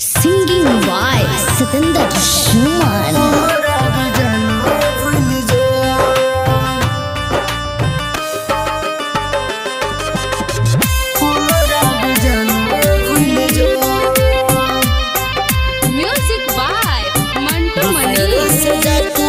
Singing by Satinder Shuman. Music by Mantu Mani.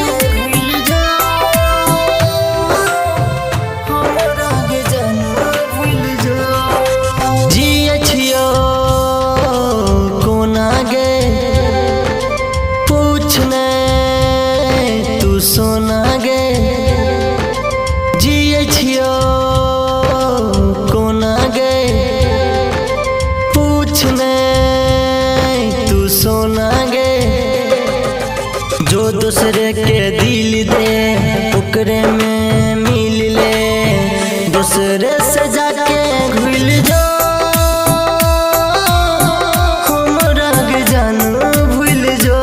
सोना गे जिए छियो कोना गे पूछने तू सोना गे जो दूसरे के दिल दे ओकरे में मिल ले दूसरे से जाके भूल जो हमरा के जानू भूल जो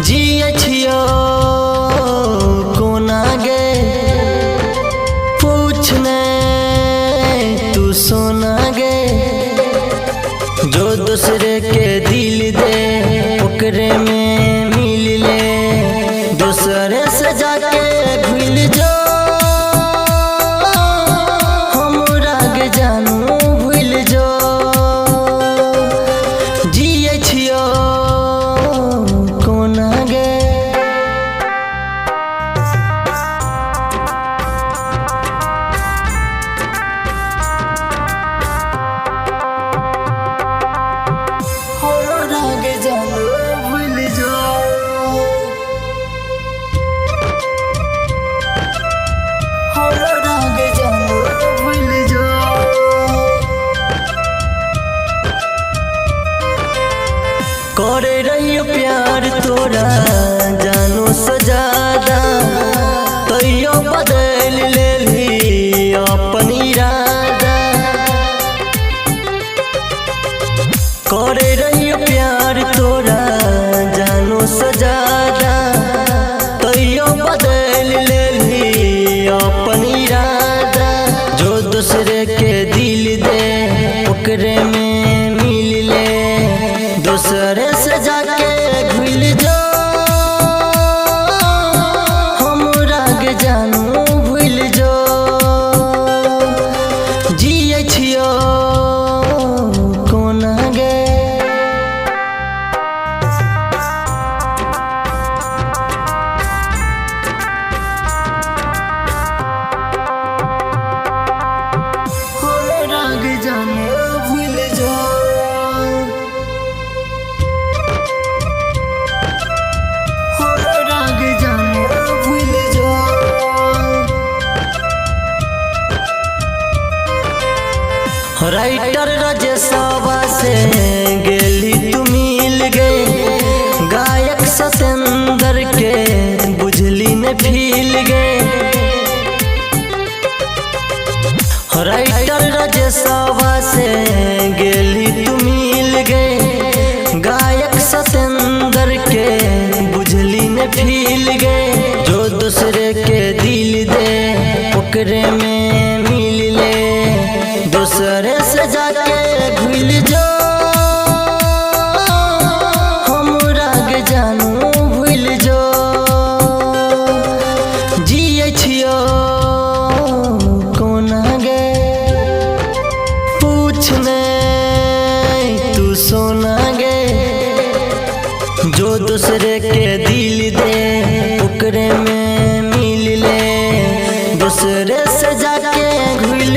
जिए छियो कोना गे पूछने तू सोना गे जो दूसरे के दिल दे ओकरे में मिल ले दूसरे से जाके भूल जो हमरा के जानू भूल जो जिए छियो कोना गे करे रहियो प्यार तोरा जानो सजादा तैयो बदल लेली अपन इरादा करे रहियो प्यार तोरा जानो सजादा तैयो बदल लेली अपन इरादा जो दूसरे के दिल दे ओकरे में मिल ले दूसरे से जाके भूल जो हमरा के जानू भूल जो जिए छियो कोना गे हमरा के जानू भूल जो राइटर राजेशवा से गेली तू मिल गए गायक सतेंद्र के बुझली ने फील गए राइटर राजेशवा से गेली तू मिल गए गायक सतेंद्र के बुझली ने फील गए जो दूसरे के दिल दे ओकरे में मिल ले दूसरे से जाके भूल जो हमरा के जानू भूल जो जिए छियो कोना गे पूछने तू सोना गे जो दूसरे के दिल दे ओकरे में मिल ले दूसरे से जाके भूल